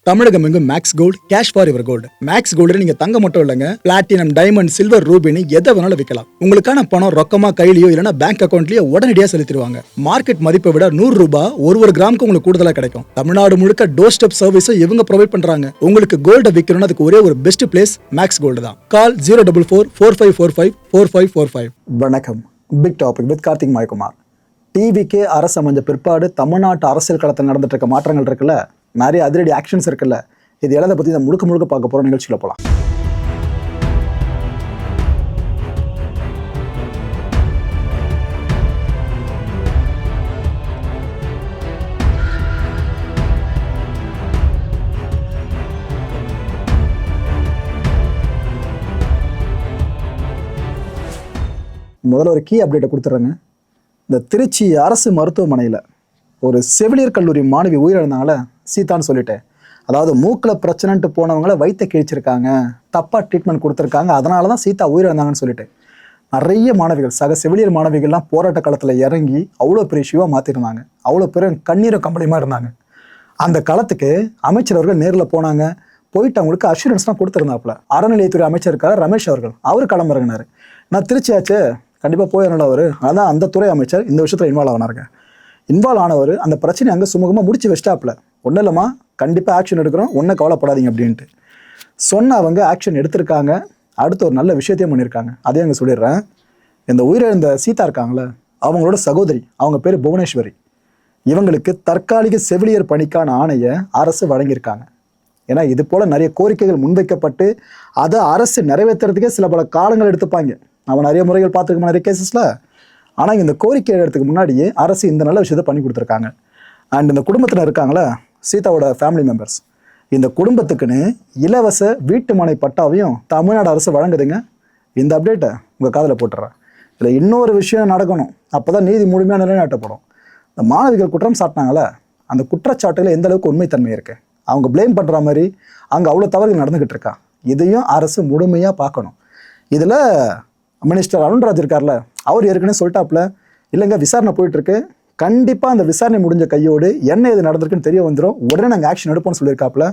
தமிழகம் எங்கும் Max Gold cash for your gold. Max Gold நீங்க தங்க மட்டும் இல்லைங்க, பிளாட்டினம், டைமண்ட், சில்வர், ரூபினி எதை வேணாலும் விற்கலாம். உங்களுக்கான பணம் ரொக்கமா கையிலயோ இல்லைன்னா பேங்க் அக்கௌண்ட்லயோ உடனடியாக செலுத்திடுவாங்க. மார்க்கெட் மதிப்பை விட 100 ரூபாய் ஒரு கிராமுக்கு உங்களுக்கு கூடுதலாக கிடைக்கும். தமிழ்நாடு முழுக்க டோர் ஸ்டெப் சர்வீஸும் இவங்க ப்ரொவைட் பண்றாங்க. உங்களுக்கு கோல்ட விற்கணும்னு அதுக்கு ஒரே ஒரு பெஸ்ட் பிளேஸ் மேக்ஸ் கோல்டு தான். கால் 04445454545. வணக்கம். Big topic with Karthik Mayakumar. TVK அரசு அமைஞ்ச பிற்பாடு தமிழ்நாட்டு அரசியல் களத்தில் நடந்துட்டு இருக்க மாற்றங்கள் இருக்குல்ல, நிறைய அதிரடி ஆக்ஷன்ஸ் இருக்குல்ல, இது எல்லாத்தை பற்றி நான் முழுக்க பார்க்க போகிற நிகழ்ச்சியில் போகலாம். முதல்ல ஒரு கீ அப்டேட்டை கொடுத்துட்றேங்க. இந்த திருச்சி அரசு மருத்துவமனையில் ஒரு செவிலியர் கல்லூரி மாணவி உயிரிழந்தாங்கள, சீதான்னு சொல்லிட்டு, அதாவது மூக்கில் பிரச்சனைன்ட்டு போனவங்களை வயிற்ற கிழிச்சிருக்காங்க, தப்பாக ட்ரீட்மெண்ட் கொடுத்துருக்காங்க, அதனால தான் சீதா உயிரிழந்தாங்கன்னு சொல்லிட்டு நிறைய மாணவிகள், சக செவிலியர் மாணவிகள்லாம் போராட்ட காலத்தில் இறங்கி அவ்வளோ பெரிய இஷ்யூவாக மாற்றிருந்தாங்க. அவ்வளோ பெரிய கண்ணீரும் கம்பளியுமாக இருந்தாங்க. அந்த காலத்துக்கு அமைச்சர் அவர்கள் நேரில் போனாங்க. போயிட்டு அவங்களுக்கு அஷூரன்ஸ்லாம் கொடுத்துருந்தாப்புல. அறநிலையத்துறை அமைச்சர் இருக்கார் ரமேஷ் அவர்கள், அவர் களமிறங்கினார். நான் திருச்சியாச்சு, கண்டிப்பாக போயிடணும் அவர், அதான் அந்த துறை அமைச்சர் இந்த விஷயத்தில் இன்வால்வ் ஆனாருங்க. இன்வால்வ் ஆனவர் அந்த பிரச்சனை அங்கே சுமூகமாக முடிச்சு வச்சிட்டாப்புல. ஒன்றும் இல்லைம்மா, கண்டிப்பாக ஆக்ஷன் எடுக்கிறோம், ஒன்றும் கவலைப்படாதீங்க அப்படின்ட்டு சொன்ன அவங்க ஆக்ஷன் எடுத்திருக்காங்க. அடுத்து ஒரு நல்ல விஷயத்தையும் பண்ணியிருக்காங்க. அதையும் அங்கே சொல்லிடுறேன். இந்த உயிரிழந்த சீதா இருக்காங்களே, அவங்களோட சகோதரி, அவங்க பேர் புவனேஸ்வரி. இவங்களுக்கு தற்காலிக செவிலியர் பணிக்கான ஆணையை அரசு வழங்கியிருக்காங்க. ஏன்னா இது போல் நிறைய கோரிக்கைகள் முன்வைக்கப்பட்டு அதை அரசு நிறைவேற்றுறதுக்கே சில பல காலங்கள் எடுத்துப்பாங்க. அவன் நிறைய முறைகள் பார்த்துருக்கோம், நிறைய கேசஸில். ஆனால் இந்த கோரிக்கை எடுக்கிறதுக்கு முன்னாடியே அரசு இந்த நல்ல விஷயத்தை பண்ணி கொடுத்துருக்காங்க. அண்ட் இந்த குடும்பத்தில் இருக்காங்களே சீதாவோட ஃபேமிலி மெம்பர்ஸ், இந்த குடும்பத்துக்குன்னு இலவச வீட்டு மனை பட்டாவையும் தமிழ்நாடு அரசு வழங்குதுங்க. இந்த அப்டேட்டை உங்கள் காதில் போட்டுறேன். இதில் இன்னொரு விஷயம் நடக்கணும், அப்போ தான் நீதி முழுமையாக நிலைநாட்டப்படும். இந்த மாணவிகள் குற்றம் சாட்டினாங்களே, அந்த குற்றச்சாட்டுகள் எந்த அளவுக்கு உண்மைத்தன்மை இருக்குது, அவங்க ப்ளேம் பண்ணுற மாதிரி அங்கே அவ்வளோ தவறுகள் நடந்துக்கிட்டு இருக்கா, இதையும் அரசு முழுமையாக பார்க்கணும். இதில் மினிஸ்டர் அருண்ராஜ் இருக்கார்ல, அவர் ஏற்கனவே சொல்லிட்டாப்புல, இல்லைங்க விசாரணை போயிட்டுருக்கு, கண்டிப்பாக அந்த விசாரணை முடிஞ்ச கையோடு என்ன இது நடந்திருக்குன்னு தெரிய வந்துடும், உடனே நாங்கள் ஆக்ஷன் எடுப்போம்னு சொல்லியிருக்காப்புல.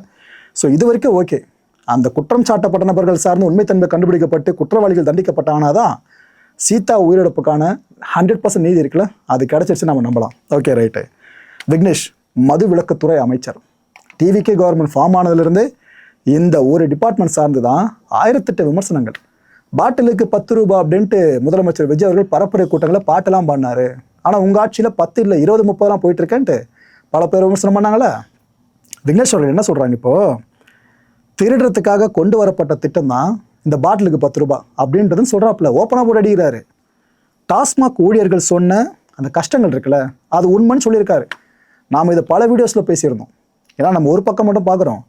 ஸோ இது வரைக்கும் ஓகே. அந்த குற்றம் சாட்டப்பட்ட நபர்கள் சார்ந்து உண்மைத்தன்மை கண்டுபிடிக்கப்பட்டு குற்றவாளிகள் தண்டிக்கப்பட்டாங்கன்னா தான் சீதா உயிரிழப்புக்கான 100% நீதி இருக்குல்ல, அது கிடைச்சிருச்சு நம்ம நம்பலாம். Okay, right. விக்னேஷ் மது விலக்குத்துறை அமைச்சர். டிவிகே கவர்மெண்ட் ஃபார்ம் ஆனதுலேருந்து இந்த ஒரு டிபார்ட்மெண்ட் சார்ந்து தான் 1008 விமர்சனங்கள். பாட்டிலுக்கு 10 ரூபாய் அப்படின்ட்டு முதலமைச்சர் விஜய் அவர்கள் பரப்புரை கூட்டங்களை பாட்டெல்லாம் பண்ணார். ஆனால் உங்கள் ஆட்சியில் 10 இல்லை 20, 30 போயிட்டு இருக்கேன்ட்டு பல பேர் விமர்சனம் பண்ணாங்களே. விக்னேஷ் அவர்கள் என்ன சொல்கிறாங்க, இப்போது திருடுறதுக்காக கொண்டு வரப்பட்ட திட்டம் தான் இந்த பாட்டிலுக்கு 10 ரூபாய் அப்படின்றதுன்னு சொல்கிறாப்புல, ஓப்பனாக போட்டு அடிக்கிறாரு. டாஸ்மாக் ஊழியர்கள் சொன்ன அந்த கஷ்டங்கள் இருக்குல்ல, அது உண்மைன்னு சொல்லியிருக்காரு. நாம் இதை பல வீடியோஸில் பேசியிருந்தோம். ஏன்னா நம்ம ஒரு பக்கம் மட்டும் பார்க்குறோம்.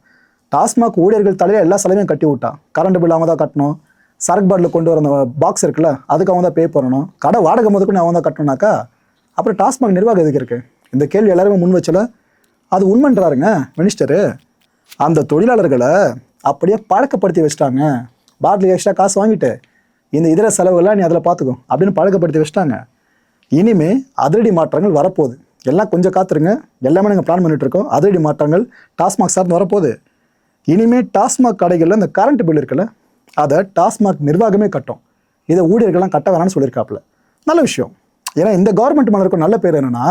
டாஸ்மாக் ஊழியர்கள் தலையில் எல்லா செலவையும் கட்டி விட்டா, கரண்ட் பில் அவங்க தான் கட்டணும், சரக்கு பாட்டில் கொண்டு வர அந்த பாக்ஸ் இருக்குல்ல, அதுக்கு அவங்க தான் பே பண்ணணும், கடை வாடகை முதற்கொண்டு அவங்க தான் கட்டணும்னாக்கா அப்புறம் டாஸ்மாக் நிர்வாகம் எதுக்கு இருக்குது? இந்த கேள்வி எல்லாருமே முன் வச்சல. அது உண்மைன்றாருங்க மினிஸ்டரு. அந்த தொழிலாளர்களை அப்படியே பழக்கப்படுத்தி வச்சுட்டாங்க. பாட்டிலுக்கு எக்ஸ்ட்ரா காசு வாங்கிட்டு இந்த இதர செலவுகள்லாம் நீ அதில் பார்த்துக்கும் அப்படின்னு பழக்கப்படுத்தி வச்சுட்டாங்க. இனிமே அதிரடி மாற்றங்கள் வரப்போகுது. எல்லாம் கொஞ்சம் காத்துருங்க, எல்லாமே நாங்கள் பிளான் பண்ணிட்டு இருக்கோம். அதிரடி மாற்றங்கள் டாஸ்மாக் சார்ந்து வரப்போகுது. இனிமேல் டாஸ்மாக் கடைகளில் இந்த கரண்ட் பில் இருக்குல்ல, அதை டாஸ்மாக் நிர்வாகமே கட்டும். இதை ஊழியர்கள்லாம் கட்ட வேணாம்னு சொல்லியிருக்காப்புல. நல்ல விஷயம். ஏன்னா இந்த கவர்மெண்ட் மேலே இருக்க நல்ல பேர் என்னென்னா,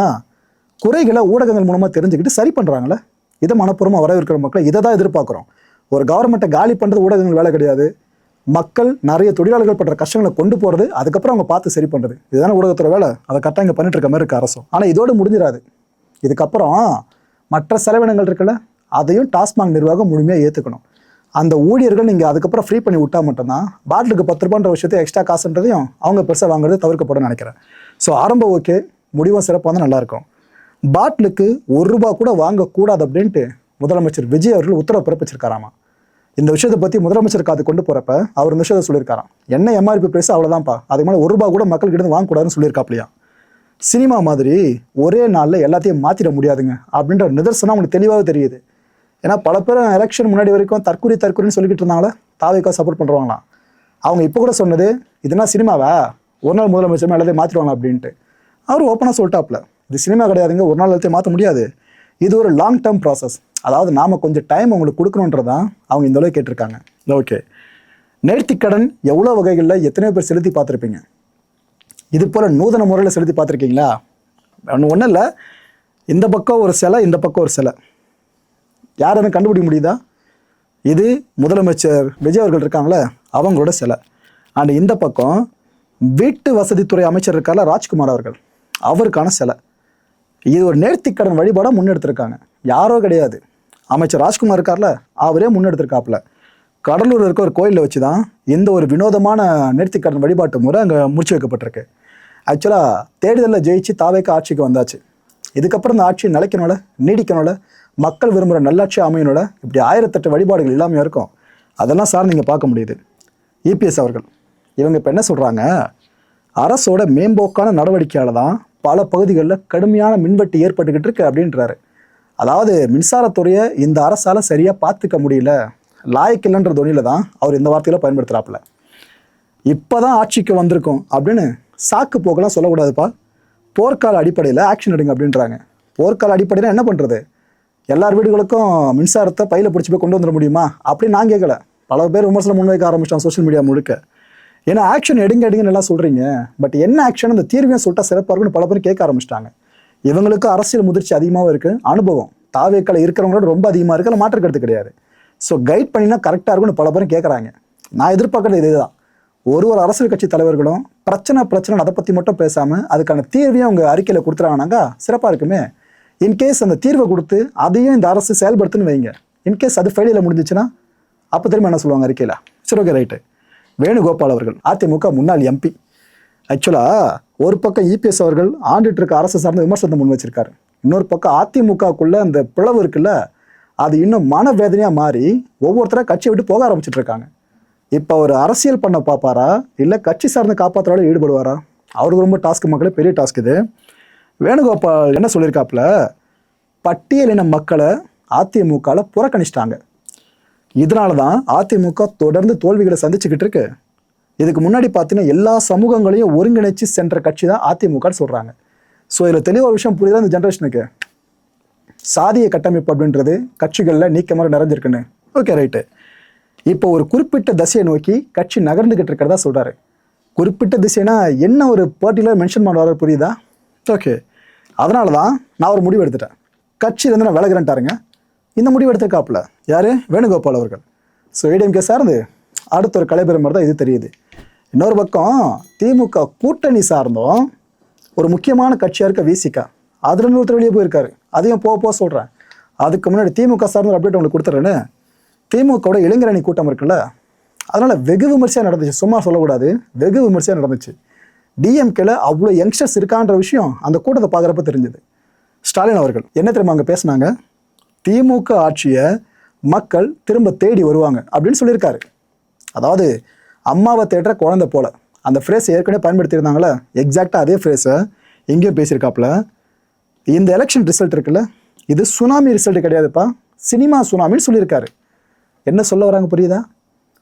குறைகளை ஊடகங்கள் மூலமாக தெரிஞ்சுக்கிட்டு சரி பண்ணுறாங்களே, இதை மனப்பூர்வமாக வரவேற்கிற மக்களை இதை தான் எதிர்பார்க்குறோம். ஒரு கவர்மெண்ட்டை காலி பண்ணுறது ஊடகங்கள் வேலை கிடையாது. மக்கள் நிறைய தொழிலாளர்கள் படுற கஷ்டங்களை கொண்டு போகிறது, அதுக்கப்புறம் அவங்க பார்த்து சரி பண்ணுறது, இதுதானே ஊடகத்தோட வேலை. அதை கரெக்டாக இங்கே பண்ணிட்டு இருக்க மாதிரி இருக்க அரசும். ஆனால் இதோடு முடிஞ்சிடாது. இதுக்கப்புறம் மற்ற செலவினங்கள் இருக்குல்ல, அதையும் டாஸ்மாக் நிர்வாகம் முழுமையாக ஏற்றுக்கணும். அந்த ஊழியர்கள் நீங்கள் அதுக்கப்புறம் ஃப்ரீ பண்ணி விட்டால் மட்டும்தான் பாட்டிலுக்கு 10 ரூபான்ற விஷயத்தை எக்ஸ்ட்ரா காசுன்றதையும் அவங்க பெருசாக வாங்குறது தவிர்க்கப்படும் நினைக்கிறேன். ஸோ ஆரம்பம் ஓகே, முடிவும் சிறப்பாக தான் நல்லாயிருக்கும். பாட்டிலுக்கு 1 ரூபாய் கூட வாங்கக்கூடாது அப்படின்ட்டு முதலமைச்சர் விஜய் அவர்கள் உத்தரவு பிறப்பிச்சிருக்காராமா. இந்த விஷயத்தை பற்றி முதலமைச்சருக்கு அது கொண்டு போகிறப்ப அவர் இந்த விஷயத்தை சொல்லியிருக்காராம், என்ன எம்ஆர்பி பிரைஸ் அவ்வளோதான்ப்பா, அதுக்கு மேலே 1 ரூபாய் கூட மக்கள்கிட்ட வாங்கக்கூடாதுன்னு சொல்லியிருக்காப்லையா. சினிமா மாதிரி ஒரே நாளில் எல்லாத்தையும் மாற்றிட முடியாதுங்க அப்படின்ற நிதர்சனம் அவங்களுக்கு தெளிவாக தெரியுது. ஏன்னா பல பேர் எலெக்ஷன் முன்னாடி வரைக்கும் தற்கொலைன்னு சொல்லிக்கிட்டு இருந்தாங்களே, தாவேக்கா சப்போர்ட் பண்ணுறவங்களாம். அவங்க இப்போ கூட சொன்னது, இதுனா சினிமாவா, ஒரு நாள் முதலமைச்சர் எல்லாத்தையும் மாற்றிடுவாங்க அப்படின்ட்டு. அவர் ஓப்பனாக சொல்லிட்டாப்ல, இது சினிமா கிடையாதுங்க, ஒரு நாள் எல்லாத்தையும் மாற்ற முடியாது, இது ஒரு லாங் டேர்ம் ப்ராசஸ். அதாவது நாம் கொஞ்சம் டைம் அவங்களுக்கு கொடுக்கணுன்றதான் அவங்க இந்த அளவுக்கு கேட்டிருக்காங்க. ஓகே, நேர்த்திக்கடன் எவ்வளோ வகைகளில் எத்தனையோ பேர் செலுத்தி பார்த்துருப்பீங்க. இது போல் நூதன முறையில் செலுத்தி பார்த்துருக்கீங்களா? ஒன்றும் இல்லை, இந்த பக்கம் ஒரு சிலை, இந்த பக்கம் ஒரு சிலை, யாருன்னு கண்டுபிடிக்க முடியுதா? இது முதலமைச்சர் விஜய் அவர்கள் இருக்காங்களே அவங்களோட சிலை. அண்ட் இந்த பக்கம் வீட்டு வசதித்துறை அமைச்சர் இருக்கால ராஜ்குமார் அவர்கள், அவருக்கான சிலை. இது ஒரு நேர்த்திக்கடன் வழிபாடாக முன்னெடுத்திருக்காங்க. யாரோ கிடையாது, அமைச்சர் ராஜ்குமார் இருக்கார்ல அவரே முன்னெடுத்திருக்காப்புல. கடலூர் இருக்க ஒரு கோயிலில் வச்சு தான் இந்த ஒரு வினோதமான நேர்த்திக்கடன் வழிபாட்டு முறை அங்கே முடிச்சு வைக்கப்பட்டிருக்கு. ஆக்சுவலாக தேர்தலில் ஜெயிச்சு தாவேக்க ஆட்சிக்கு வந்தாச்சு. இதுக்கப்புறம் இந்த ஆட்சி நிலைக்கணும்ல, நீடிக்கணும்ல, மக்கள் விரும்புகிற நல்லாட்சி அமையணும்ல, இப்படி 1008 வழிபாடுகள் இல்லாமல் இருக்கும். அதெல்லாம் சார் நீங்கள் பார்க்க முடியுது. இபிஎஸ் அவர்கள் இவங்க இப்போ என்ன சொல்கிறாங்க, அரசோட மேம்போக்கான நடவடிக்கையால் தான் பல பகுதிகளில் கடுமையான மின்வெட்டு ஏற்பட்டுக்கிட்டு இருக்கு அப்படின்றாரு. அதாவது மின்சாரத்துறையை இந்த அரசால் சரியாக பார்த்துக்க முடியல, லாயக்கில்லைன்ற துணியில் தான் அவர் இந்த வார்த்தையில் பயன்படுத்துகிறாப்புல. இப்போ தான் ஆட்சிக்கு வந்திருக்கோம் அப்படின்னு சாக்கு போக்கெல்லாம் சொல்லக்கூடாதுப்பா. போர்க்கால அடிப்படையில் ஆக்ஷன் எடுங்க அப்படின்றாங்க. போர்க்கால அடிப்படையில் என்ன பண்ணுறது, எல்லார் வீடுகளுக்கும் மின்சாரத்தை பையில் பிடிச்சி போய் கொண்டு வந்துட முடியுமா அப்படின்னு நான் கேட்கல. பல பேர் விமர்சனம் முன்வைக்க ஆரம்பிச்சிட்டான் சோஷியல் மீடியா முழுக்க. ஏன்னா ஆக்ஷன் எடுங்கன்னு எல்லாம் சொல்கிறீங்க, பட் என்ன ஆக்ஷன், அந்த தீர்வையும் சொல்லிட்டா சிறப்பாக இருக்குன்னு பல பேர் கேட்க ஆரம்பிச்சிட்டாங்க. இவங்களுக்கு அரசியல் முதிர்ச்சி அதிகமாகவும் இருக்குது, அனுபவம் தாவேக்கால இருக்கிறவங்களோட ரொம்ப அதிகமாக இருக்குது, அதில் மாற்று கருத்து கிடையாது. ஸோ கைட் பண்ணினா கரெக்டாக இருக்குன்னு பல பேரும் கேட்குறாங்க. நான் எதிர்பார்க்குறது இதே தான். ஒரு அரசியல் கட்சி தலைவர்களும் பிரச்சனை அதை பற்றி மட்டும் பேசாமல் அதுக்கான தீர்வையும் அவங்க அறிக்கையில் கொடுத்துறாங்கன்னாக்கா சிறப்பாக இருக்குமே. இன்கேஸ் அந்த தீர்வை கொடுத்து அதையும் இந்த அரசு செயல்படுத்துன்னு வைங்க, இன்கேஸ் அது ஃபெயிலில் முடிஞ்சிச்சுன்னா அப்போ திரும்ப என்ன சொல்லுவாங்க அறிக்கையில்? சரி, ஓகே, ரைட்டு. வேணுகோபால் அவர்கள் அதிமுக முன்னாள் எம்பி. ஆக்சுவலாக ஒரு பக்கம் இபிஎஸ் அவர்கள் ஆண்டுட்டு இருக்க அரசு சார்ந்த விமர்சனத்தை முன் வச்சிருக்காரு. இன்னொரு பக்கம் அதிமுகக்குள்ள அந்த பிளவு இருக்குல்ல, அது இன்னும் மனவேதனையாக மாறி ஒவ்வொருத்தராக கட்சியை விட்டு போக ஆரம்பிச்சுட்டு இருக்காங்க. இப்போ அவர் அரசியல் பண்ண பார்ப்பாரா இல்லை கட்சி சார்ந்த காப்பாற்றுறாலும் ஈடுபடுவாரா? அவருக்கு ரொம்ப டாஸ்க், மக்களே பெரிய டாஸ்க் இது. வேணுகோபால் என்ன சொல்லியிருக்காப்புல, பட்டியலின மக்களை அதிமுகவில் புறக்கணிச்சிட்டாங்க. இதனால தான் அதிமுக தொடர்ந்து தோல்விகளை சந்திச்சுக்கிட்டு இருக்கு. இதுக்கு முன்னாடி பார்த்தீங்கன்னா எல்லா சமூகங்களையும் ஒருங்கிணைச்சு சென்ற கட்சி தான் அதிமுகன்னு சொல்கிறாங்க. ஸோ இதில் தெளிவாக ஒரு விஷயம் புரியுதா இந்த ஜென்ரேஷனுக்கு? சாதிய கட்டமைப்பு அப்படின்றது கட்சிகளில் நீக்கமாக நிறைஞ்சிருக்குன்னு. Okay, right. இப்போ ஒரு குறிப்பிட்ட திசையை நோக்கி கட்சி நகர்ந்துக்கிட்டு இருக்கிறதா சொல்கிறாரு. குறிப்பிட்ட திசைனா என்ன ஒரு பர்டிகுலர் மென்ஷன் பண்ணுறாரு, புரியுதா? ஓகே, அதனால தான் நான் ஒரு முடிவு எடுத்துட்டேன், கட்சியிலேருந்து நான் விலகிறேன்ட்டாருங்க. இந்த முடிவு எடுத்திருக்காப்புல யார்? வேணுகோபால் அவர்கள். ஸோ ஏடிஎம்கே சார்ந்து அடுத்த ஒரு கலைபெற மாதிரி தான் இது தெரியுது. இன்னொரு பக்கம் திமுக கூட்டணி சார்ந்தும் ஒரு முக்கியமான கட்சியாக இருக்க விசிகா, அதில் ஒருத்தர் வெளியே போயிருக்காரு. அதையும் போக சொல்கிறேன். அதுக்கு முன்னாடி திமுக சார்ந்த அப்டேட் உங்களுக்கு கொடுத்துட்றேன்னு. திமுகவோட இளைஞரணி கூட்டம் இருக்குல்ல, அதனால் வெகு விமர்சையாக நடந்துச்சு, சும்மா சொல்லக்கூடாது, வெகு விமர்சையாக நடந்துச்சு. டிஎம்கேல அவ்வளோ யங்ஸ்டர்ஸ் இருக்கான்ற விஷயம் அந்த கூட்டத்தை பார்க்குறப்ப தெரிஞ்சுது. ஸ்டாலின் அவர்கள் என்ன தெரியுமா அங்கே பேசினாங்க, திமுக ஆட்சியை மக்கள் திரும்ப தேடி வருவாங்க அப்படின்னு சொல்லியிருக்காரு. அதாவது அம்மாவை தேடுற குழந்தை போல, அந்த ஃப்ரேஸ் ஏற்கனவே பயன்படுத்தியிருந்தாங்களே, எக்ஸாக்டாக அதே ஃப்ரேஸை எங்கேயும் பேசியிருக்காப்புல. இந்த எலெக்ஷன் ரிசல்ட் இருக்குல்ல, இது சுனாமி ரிசல்ட் கிடையாதுப்பா, சினிமா சுனாமின்னு சொல்லியிருக்காரு. என்ன சொல்ல வராங்க புரியுதா?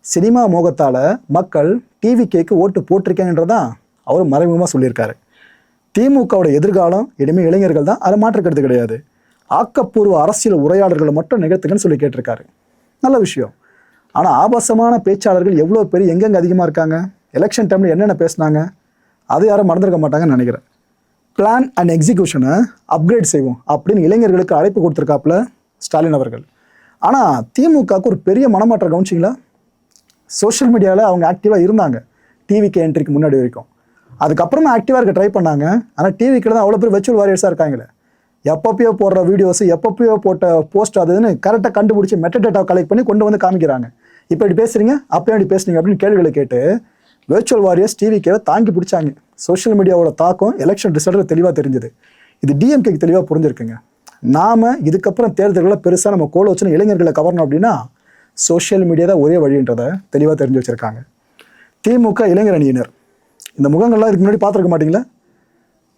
சினிமா மோகத்தால் மக்கள் டிவிகேக்கு ஓட்டு போட்டிருக்கேன்றதான் அவர் மறைமுகமாக சொல்லியிருக்காரு. திமுகவோட எதிர்காலம் இனிமேல் இளைஞர்கள் தான், அதை மாற்றுக்கிறது கிடையாது. ஆக்கப்பூர்வ அரசியல் உரையாடல்களை மட்டும் நிகழ்த்துங்கன்னு சொல்லி கேட்டிருக்காரு. நல்ல விஷயம். ஆனால் ஆபாசமான பேச்சாளர்கள் எவ்வளோ பேர் எங்கெங்கே அதிகமாக இருக்காங்க, எலெக்ஷன் டைமில் என்னென்ன பேசுனாங்க, அது யாரும் மறந்துருக்க மாட்டாங்கன்னு நினைக்கிறேன். பிளான் அண்ட் எக்ஸிக்யூஷனை அப்கிரேட் செய்வோம் அப்படின்னு இளைஞர்களுக்கு அழைப்பு கொடுத்துருக்காப்புல ஸ்டாலின் அவர்கள். ஆனால் திமுகவுக்கு ஒரு பெரிய மனமாற்றம் கவனிச்சிங்களா? சோஷியல் மீடியாவில் அவங்க ஆக்டிவாக இருந்தாங்க டிவிக்கு என்ட்ரிக்கு முன்னாடி வரைக்கும். அதுக்கப்புறமா ஆக்டிவாக இருக்க ட்ரை பண்ணாங்க. ஆனால் டிவிக்கில் தான் அவ்வளோ பேர் வெர்ச்சுவல் வாரியர்ஸாக இருக்காங்களே. எப்பப்பயோ போடுற வீடியோஸ், எப்பப்பயோ போட்ட போஸ்ட் அதுன்னு கரெக்டாக கண்டுபிடிச்சி மெட்டடேட்டா கலெக்ட் பண்ணி கொண்டு வந்து காமிக்கிறாங்க. இப்போ இப்படி பேசுகிறீங்க, அப்போ எப்படி பேசுனீங்க அப்படின்னு கேள்விகளை கேட்டு வெர்ச்சுவல் வாரியர்ஸ் டிவிக்கே தாங்கி பிடிச்சாங்க. சோஷியல் மீடியாவோட தாக்கம் எலெக்ஷன் ரிசல்ட்டில் தெளிவாக தெரிஞ்சுது. இது டிஎம்கேக்கு தெளிவாக புரிஞ்சிருக்குங்க. நாம் இதுக்கப்புறம் தேர்தல்களில் பெருசாக நம்ம கோல வச்சுன்னு இளைஞர்களை கவரணும் அப்படின்னா சோஷியல் மீடியா தான் ஒரே வழின்றதை தெளிவாக தெரிஞ்சு வச்சுருக்காங்க. திமுக இளைஞர் அணியினர் இந்த முகங்கள்லாம் இதுக்கு முன்னாடி பார்த்துருக்க மாட்டிங்களா?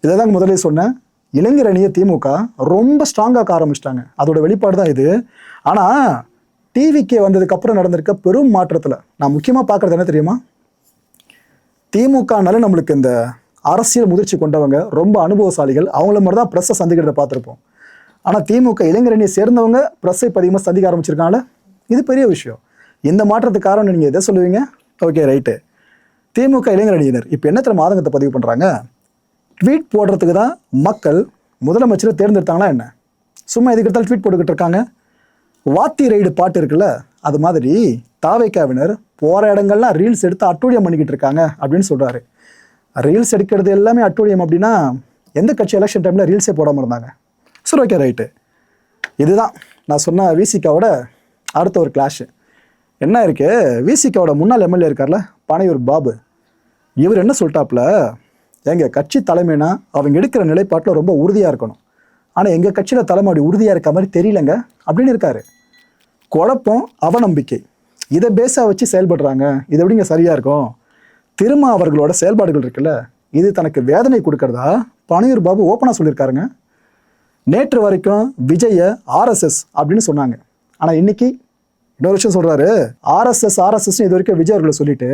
இதை தாங்க முதலே சொன்னேன். இளைஞர் அணியை திமுக ரொம்ப ஸ்ட்ராங்காக ஆரம்பிச்சிட்டாங்க. அதோட வெளிப்பாடு தான் இது. ஆனால் டிவிக்கே வந்ததுக்கப்புறம் நடந்திருக்க பெரும் மாற்றத்தில் நான் முக்கியமாக பார்க்குறது என்ன தெரியுமா? திமுகனால நம்மளுக்கு இந்த அரசியல் முதிர்ச்சி கொண்டவங்க ரொம்ப அனுபவசாலிகள், அவங்கள மாதிரி தான் ப்ரெஸ்ஸை சந்திக்கிறத பார்த்துருப்போம். ஆனால் திமுக இளைஞரணியை சேர்ந்தவங்க ப்ரெஸ்ஸை இப்போ அதிகமாக சந்திக்க ஆரம்பிச்சிருக்காங்களே, இது பெரிய விஷயம். இந்த மாற்றத்துக்கு காரணம் நீங்கள் எதை சொல்லுவீங்க? Okay, right. திமுக இளைஞரணியினர் இப்போ என்ன தர ஆதங்கத்தை பதிவு பண்ணுறாங்க? ட்வீட் போடுறதுக்கு தான் மக்கள் முதலமைச்சரை தேர்ந்தெடுத்தாங்களா என்ன? சும்மா எதுக்கு எடுத்தாலும் ட்வீட் போட்டுக்கிட்டு இருக்காங்க. வாத்தி ரைடு பாட்டு இருக்குல்ல, அது மாதிரி தாவேக்காவினர் போகிற இடங்கள்லாம் ரீல்ஸ் எடுத்து அட்டூழியம் பண்ணிக்கிட்டு இருக்காங்க அப்படின்னு சொல்கிறாரு. ரீல்ஸ் எடுக்கிறது எல்லாமே அட்டூழியம் அப்படின்னா எந்த கட்சி எலெக்ஷன் டைமில் ரீல்ஸே போடாமல் இருந்தாங்க? சரி, ஓகே, ரைட்டு. இதுதான் நான் சொன்ன விசிகாவோட அடுத்த ஒரு கிளாஷு. என்ன இருக்கு, விசிகாவோட முன்னாள் எம்எல்ஏ இருக்கார்ல பனையூர் பாபு, இவர் என்ன சொல்லிட்டாப்புல, எங்கள் கட்சி தலைமைனா அவங்க எடுக்கிற நிலைப்பாட்டில் ரொம்ப உறுதியாக இருக்கணும், ஆனால் எங்கள் கட்சியில் தலைமை அப்படி உறுதியாக இருக்க மாதிரி தெரியலங்க அப்படின்னு இருக்காரு. குழப்பம், அவநம்பிக்கை, இதை பேஸாக வச்சு செயல்படுறாங்க. இது எப்படிங்க சரியாக இருக்கும்? திரும்ப அவர்களோட செயல்பாடுகள் இருக்குல்ல, இது தனக்கு வேதனை கொடுக்கறதா பனையூர் பாபு ஓப்பனாக சொல்லியிருக்காருங்க. நேற்று வரைக்கும் விஜய ஆர்எஸ்எஸ் அப்படின்னு சொன்னாங்க. ஆனால் இன்னைக்கு இன்னொரு விஷயம் சொல்கிறாரு. ஆர்எஸ்எஸ் இது வரைக்கும் விஜய் அவர்களை சொல்லிட்டு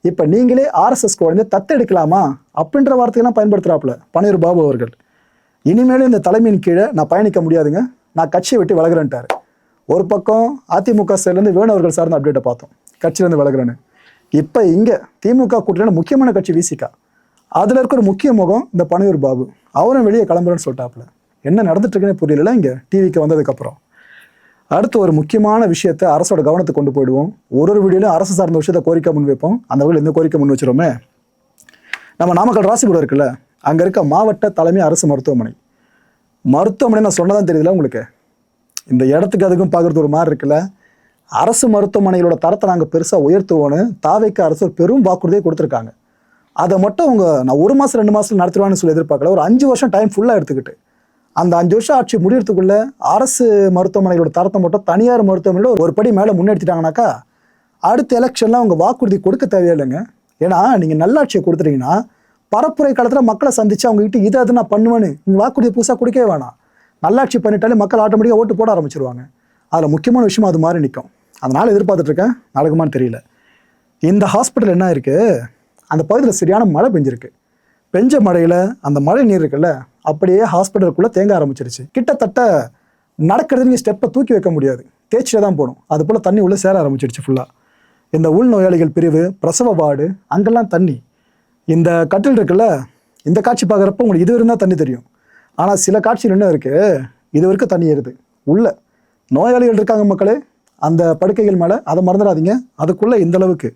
இப்போ நீங்களே ஆர்எஸ்எஸ் குழந்தை தத்தெடுக்கலாமா அப்படின்ற வார்த்தையெல்லாம் பயன்படுத்துகிறாப்புல பனையூர் பாபு அவர்கள். இனிமேலும் இந்த தலைமையின் கீழே நான் பயணிக்க முடியாதுங்க, நான் கட்சியை விட்டு விலகிறேன்ட்டாரு. ஒரு பக்கம் அதிமுக சைட்லேருந்து வேணு அவர்கள் சார்ந்த அப்டேட்டை பார்த்தோம், கட்சியிலேருந்து விலகிறேன்னு. இப்போ இங்கே திமுக கூட்டணியில் முக்கியமான கட்சி விசிகா, அதில் இருக்க ஒரு முக்கிய முகம் இந்த பனையூர் பாபு, அவரும் வெளியே கிளம்புறேன்னு சொல்லிட்டாப்புல. என்ன நடந்துட்டு இருக்குன்னு புரியல இங்கே டிவிக்கு வந்ததுக்கப்புறம். அடுத்து ஒரு முக்கியமான விஷயத்தை அரசோட கவனத்துக்கு கொண்டு போயிடுவோம். ஒரு வீடியோலையும் அரசு சார்ந்த விஷயத்தை கோரிக்கை முன் வைப்போம். அந்த வகையில் எந்த கோரிக்கை முன் வச்சிருமே, நம்ம நாமக்கல் ராசிபுரம் இருக்குல்ல, அங்கே இருக்க மாவட்ட தலைமை அரசு மருத்துவமனை நான் சொன்னதான் தெரியுதுல உங்களுக்கு. இந்த இடத்துக்கு அதுக்கும் பார்க்குறது ஒரு மாதிரி இருக்குல்ல. அரசு மருத்துவமனைகளோட தரத்தை நாங்கள் பெருசாக உயர்த்துவோன்னு தாவேக்கு அரசு ஒரு பெரும் வாக்குறுதியை கொடுத்துருக்காங்க. அதை மட்டும் அவங்க நான் 1 மாதம் 2 மாதம் நடத்துவான்னு சொல்லி எதிர்பார்க்கல. ஒரு 5 வருஷம் டைம் ஃபுல்லாக எடுத்துக்கிட்டு அந்த 5 வருஷம் ஆட்சி முடியறதுக்குள்ள அரசு மருத்துவமனைகளோட தரத்தை மட்டும் தனியார் மருத்துவமனையில் ஒரு படி மேலே முன்னெடுத்துட்டாங்கனாக்கா அடுத்த எலெக்ஷன்லாம் அவங்க வாக்குறுதி கொடுக்க தேவையில்லைங்க. ஏன்னா நீங்கள் நல்லாட்சியை கொடுத்துட்டீங்கன்னா பரப்புரை காலத்தில் மக்களை சந்திச்சு அவங்ககிட்ட இதை அது நான் பண்ணுவேன்னு நீங்கள் வாக்குறுதி புதுசாக கொடுக்கவே வேணாம். நல்லாட்சி பண்ணிட்டாலே மக்கள் ஆட்டோமேட்டிக்காக ஓட்டு போட ஆரம்பிச்சிருவாங்க. அதில் முக்கியமான விஷயம் அது மாதிரி நிற்கும். அதனால் எதிர்பார்த்துட்ருக்கேன், நடக்குமான்னு தெரியல. இந்த ஹாஸ்பிட்டல் என்ன இருக்குது, அந்த பகுதியில் சரியான மழை பெஞ்சிருக்கு. பெஞ்ச மழையில் அந்த மழை நீர் இருக்குல்ல, அப்படியே ஹாஸ்பிட்டலுக்குள்ளே தேங்க ஆரம்பிச்சிருச்சு. கிட்டத்தட்ட நடக்கிறது நீங்கள் ஸ்டெப்பை தூக்கி வைக்க முடியாது, தேய்ச்சிட்டே தான் போகணும். அது போல் தண்ணி உள்ளே சேர ஆரம்பிச்சிருச்சு ஃபுல்லாக. இந்த உள்நோயாளிகள் பிரிவு, பிரசவ வார்டு, அங்கெல்லாம் தண்ணி. இந்த கட்டில் இருக்குல்ல, இந்த காட்சி பார்க்குறப்ப உங்களுக்கு இது இருந்தால் தண்ணி தெரியும். ஆனால் சில காட்சிகள் என்ன இருக்குது, இது வரைக்கும் தண்ணி ஏறுது. உள்ள நோயாளிகள் இருக்காங்க மக்களே, அந்த படுக்கைகள் மேலே, அதை மறந்துடாதீங்க. அதுக்குள்ளே இந்த அளவுக்கு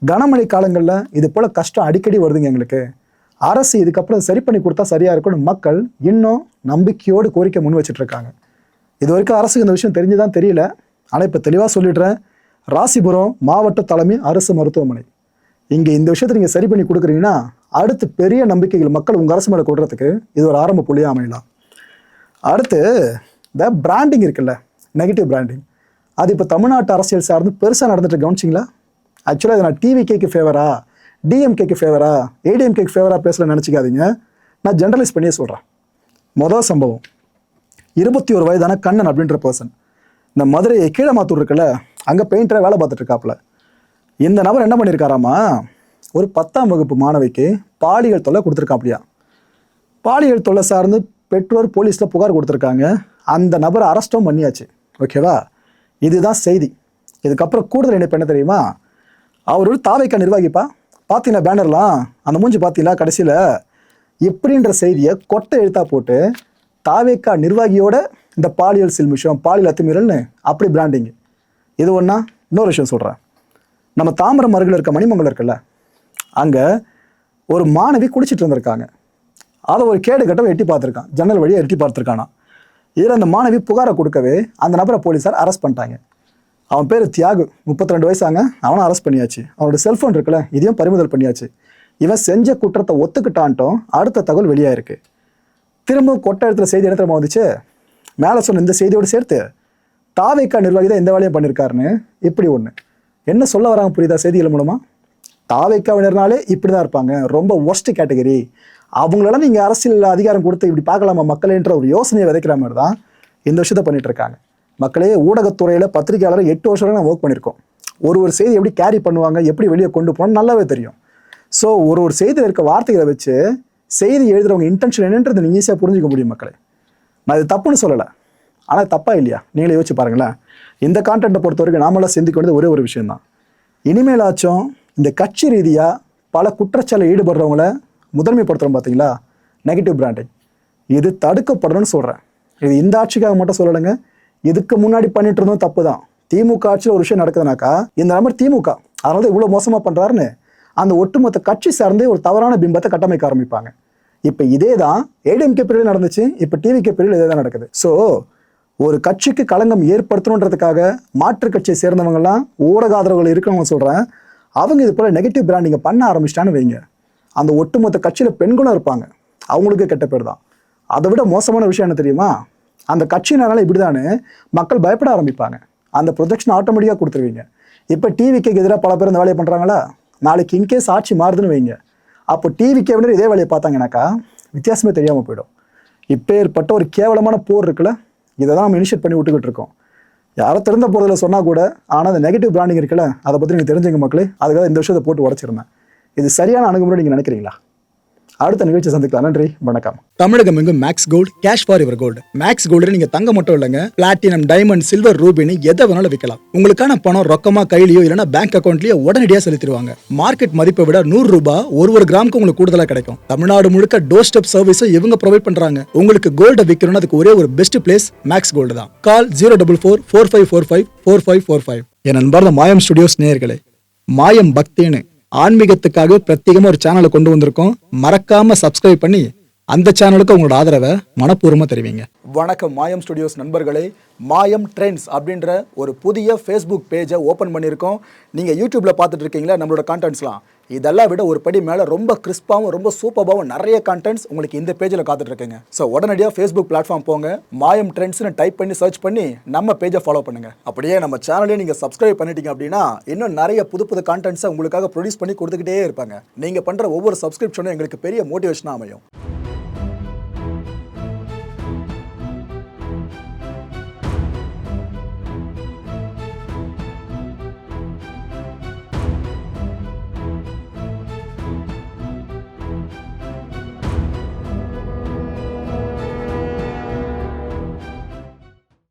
கனமழை காலங்களில் இது போல் கஷ்டம் அடிக்கடி வருதுங்க எங்களுக்கு. அரசு இதுக்கப்புறம் சரி பண்ணி கொடுத்தா சரியாக இருக்கும்னு மக்கள் இன்னும் நம்பிக்கையோடு கோரிக்கை முன் வச்சுட்ருக்காங்க. இது வரைக்கும் அரசுக்கு இந்த விஷயம் தெரிஞ்சுதான் தெரியல. ஆனால் இப்போ தெளிவாக சொல்லிடுறேன், ராசிபுரம் மாவட்ட தலைமை அரசு மருத்துவமனை இங்கே இந்த விஷயத்தை நீங்கள் சரி பண்ணி கொடுக்குறீங்கன்னா அடுத்து பெரிய நம்பிக்கைகள் மக்கள் உங்கள் அரசு மேலே கொடுறதுக்கு இது ஒரு ஆரம்ப புள்ளியாக அமையலாம். அடுத்து இந்த பிராண்டிங் இருக்குல்ல, நெகட்டிவ் பிராண்டிங், அது இப்போ தமிழ்நாட்டு அரசியல் சார்ந்து பெருசாக நடந்துட்டு கவனிச்சிங்களா? ஆக்சுவலாக இதை நான் டிவிகேக்கு ஃபேவரா, டிஎம்கேக்கு ஃபேவரா, ஏடிஎம்கேக்கு ஃபேவரா பேசல நினச்சிக்காதீங்க. நான் ஜென்ரலைஸ் பண்ணியே சொல்கிறேன். மொதல் சம்பவம், 21 வயதான கண்ணன் அப்படின்ற பர்சன் இந்த மதுரை கீழமாத்தூர் இருக்குல்ல, அங்கே பெயிண்டரை வேலை பார்த்துட்டு இருக்காப்புல. இந்த நபர் என்ன பண்ணியிருக்காராமா, ஒரு 10ஆம் வகுப்பு மாணவிக்கு பாலியல் தொல்லை கொடுத்துருக்காப்படியா. பாலியல் தொல்லை சார்ந்து பெற்றோர் போலீஸில் புகார் கொடுத்துருக்காங்க. அந்த நபரை அரெஸ்ட்டும் பண்ணியாச்சு. ஓகேவா, இதுதான் செய்தி. இதுக்கப்புறம் கூடுதல் இணைப்பு என்ன தெரியுமா, அவர் ஒரு தாவேக்கா நிர்வாகிப்பா, பார்த்தீங்களா பேனர்லாம், அந்த மூஞ்சி பார்த்தீங்களா, கடைசியில் இப்படின்ற செய்தியை கொட்டை எழுத்தா போட்டு தாவேக்கா நிர்வாகியோட இந்த பாலியல் சில்மிஷம், பாலியல் அத்துமீறல்னு அப்படி பிராண்டிங். இது ஒன்றா. இன்னொரு விஷயம் சொல்கிறேன், நம்ம தாம்பரம் அருகில் இருக்க மணிமங்கலம் இருக்குல்ல, அங்கே ஒரு மாணவி குடிச்சிட்டு இருந்திருக்காங்க. அதை ஒரு கேடு கட்டவை எட்டி பார்த்துருக்கான், ஜன்னல் வழியாக எட்டி பார்த்துருக்கானா. இதில் அந்த மாணவி புகாரை கொடுக்கவே அந்த நபரை போலீஸார் அரெஸ்ட் பண்ணிட்டாங்க. அவன் பேர் தியாகு, 32 வயசாங்க. அவனை அரெஸ்ட் பண்ணியாச்சு. அவனோட செல்ஃபோன் இருக்குல்ல, இதையும் பறிமுதல் பண்ணியாச்சு. இவன் செஞ்ச குற்றத்தை ஒத்துக்கிட்டான்ட்டோம். அடுத்த தகவல் வெளியாக இருக்குது. திரும்ப கொட்டை இடத்துல செய்தி என்ன தெரியுமா வந்துச்சு, மேலே சொன்ன இந்த செய்தியோடு சேர்த்து தாவேக்கா நிர்வாகி தான் எந்த வேலையும் பண்ணியிருக்காருன்னு இப்படி ஒன்று. என்ன சொல்ல வராங்க புரியுதா செய்திகள் மூலமாக? தாவேக்காவினர்னாலே இப்படி தான் இருப்பாங்க, ரொம்ப ஒர்ஸ்ட் கேட்டகரி, அவங்களெல்லாம் நீங்கள் அரசியல் அதிகாரம் கொடுத்து இப்படி பார்க்கலாமா மக்களேன்ற ஒரு யோசனையை விதைக்கிற மாதிரி தான் இந்த விஷயத்த பண்ணிட்டு இருக்காங்க. மக்களே, ஊடகத்துறையில் பத்திரிகையாளர் 8 வருஷம் நான் ஒர்க் பண்ணியிருக்கோம். ஒரு செய்தி எப்படி கேரி பண்ணுவாங்க, எப்படி வெளியே கொண்டு போகணும்னு நல்லாவே தெரியும். ஸோ ஒரு செய்தியில் இருக்க வார்த்தைகளை வச்சு செய்தி எழுதுறவங்க இன்டென்ஷன் என்னன்றது நீங்கள் ஈஸியாக புரிஞ்சிக்க முடியும் மக்களே. நான் இது தப்புன்னு சொல்லலை, ஆனால் தப்பா இல்லையா நீங்களே யோசிச்சு பாருங்களேன். இந்த கான்டென்ட்டை பொறுத்த வரைக்கும் நாமெல்லாம் சிந்திக்க வேண்டியது ஒரே ஒரு விஷயம்தான். இனிமேலாச்சும் இந்த கட்சி ரீதியாக பல குற்றச்சாட்டில் ஈடுபடுறவங்கள முதன்மைப்படுத்துகிறோம் பார்த்தீங்களா, நெகட்டிவ் பிராண்டிங், இது தடுக்கப்படணும்னு சொல்கிறேன். இது இந்த ஆட்சிக்காக மட்டும் சொல்லலைங்க, இதுக்கு முன்னாடி பண்ணிட்டு இருந்தோம் தப்பு தான். திமுக ஆட்சியில் ஒரு விஷயம் நடக்குதுனாக்கா இந்த நபர் திமுக அதனால தான் இவ்வளோ மோசமாக பண்ணுறாருன்னு அந்த ஒட்டுமொத்த கட்சி சார்ந்தே ஒரு தவறான பிம்பத்தை கட்டமைக்க ஆரம்பிப்பாங்க. இப்போ இதே தான் ஏடிஎம்கே பிரிவில் நடந்துச்சு, இப்போ டிவிகே பிரிவில் இதே தான் நடக்குது. ஸோ ஒரு கட்சிக்கு களங்கம் ஏற்படுத்தணுன்றதுக்காக மாற்று கட்சியை சேர்ந்தவங்கலாம் ஊடக ஆதரவுகள் இருக்கிறவங்க சொல்கிறேன், அவங்க இது போல் நெகட்டிவ் பிராண்டிங்கை பண்ண ஆரம்பிச்சிட்டான்னு வைங்க, அந்த ஒட்டுமொத்த கட்சியில் பெண்களும் இருப்பாங்க, அவங்களுக்கு கெட்ட பேர் தான். அதை விட மோசமான விஷயம் என்ன தெரியுமா, அந்த கட்சியினால இப்படிதானே மக்கள் பயப்பட ஆரம்பிப்பாங்க, அந்த ப்ரொஜெக்ஷன் ஆட்டோமேட்டிக்காக கொடுத்துருவீங்க. இப்போ டிவிக்கு எதிராக பல பேர் இந்த வேலையை பண்ணுறாங்களா, நாளைக்கு இன்கேஸ் ஆட்சி மாறுதுன்னு வைங்க, அப்போ டிவிக்கு வந்து இதே வேலையை பார்த்தாங்கனாக்கா வித்தியாசமே தெரியாமல் போயிடும். இப்போ ஏற்பட்ட ஒரு கேவலமான போர் இருக்குல்ல, இதை தான் நம்ம இனிஷியேட் பண்ணி விட்டுக்கிட்டு இருக்கோம். யாரோ திறந்த போகிறதுல சொன்னால் கூட, ஆனால் அந்த நெகட்டிவ் பிராண்டிங் இருக்குல்ல, அதை பற்றி நீங்கள் தெரிஞ்சுங்க மக்களே. அதுக்காக இந்த விஷயத்தை போட்டு உடச்சிருந்தேன். இது சரியான அணுகுமுறை நீங்கள் நினைக்கிறீங்களா? அடுத்த நிகழ்ச்சி சந்திக்கலாம். நன்றி, வணக்கம். தமிழகம் எங்கும் Max Gold, cash for your gold. Max Gold நீங்க தங்க மட்டும் இல்லைங்க, பிளாட்டினம், டைமண்ட், சில்வர், ரூபினி எதை வேணாலும் விற்கலாம். உங்களுக்கான பணம் ரொக்கமா கையிலயோ இல்லைன்னா பேங்க் அக்கௌண்ட்லயோ உடனடியாக செலுத்திடுவாங்க. மார்க்கெட் மதிப்பை விட 100 ரூபாய் ஒரு கிராமுக்கு உங்களுக்கு கூடுதலா கிடைக்கும். தமிழ்நாடு முழுக்க டோர் ஸ்டெப் சர்வீஸை இவங்க ப்ரொவைட் பண்றாங்க. உங்களுக்கு கோல்டை விற்கணும்னு அதுக்கு ஒரே ஒரு பெஸ்ட் பிளேஸ் மேக்ஸ் கோல்டு தான். கால் 04445454545. என் அன்பார்ந்த மாயம் ஸ்டுடியோஸ் நேயர்களே, மாயம் பக்தின்னு ஆன்மீகத்துக்காக பிரத்யேகமா ஒரு சேனலை கொண்டு வந்திருக்கோம். மறக்காம சப்ஸ்கிரைப் பண்ணி அந்த சேனலுக்கு உங்களோட ஆதரவை மனப்பூர்வமாக தெரிவிங்க. வணக்கம் மாயம் ஸ்டுடியோஸ் நண்பர்களே. மாயம் ட்ரெண்ட்ஸ் அப்படின்ற ஒரு புதிய ஃபேஸ்புக் பேஜை ஓப்பன் பண்ணியிருக்கோம். நீங்கள் யூடியூப்பில் பார்த்துட்டு இருக்கீங்களா நம்மளோட கான்டென்ட்ஸ்லாம், இதெல்லாம் விட ஒரு படி மேலே ரொம்ப கிறிஸ்பாகவும் ரொம்ப சூப்பராகவும் நிறைய கான்டென்ட்ஸ் உங்களுக்கு இந்த பேஜில் காத்துட்ருக்குங்க. ஸோ உடனடியாக ஃபேஸ்புக் பிளாட்ஃபார்ம் போங்க, மாயம் ட்ரெண்ட்ஸ்னு டைப் பண்ணி சர்ச் பண்ணி நம்ம பேஜை ஃபாலோ பண்ணுங்கள். அப்படியே நம்ம சேனலையும் நீங்கள் சப்ஸ்கிரைப் பண்ணிட்டீங்க அப்படின்னா இன்னும் நிறைய புது கான்டென்ட்ஸை உங்களுக்காக ப்ரொடியூஸ் பண்ணி கொடுத்துக்கிட்டே இருப்பாங்க. நீங்கள் பண்ணுற ஒவ்வொரு சப்ஸ்கிரிப்ஷனும் எங்களுக்கு பெரிய மோட்டிவேஷனாக அமையும்.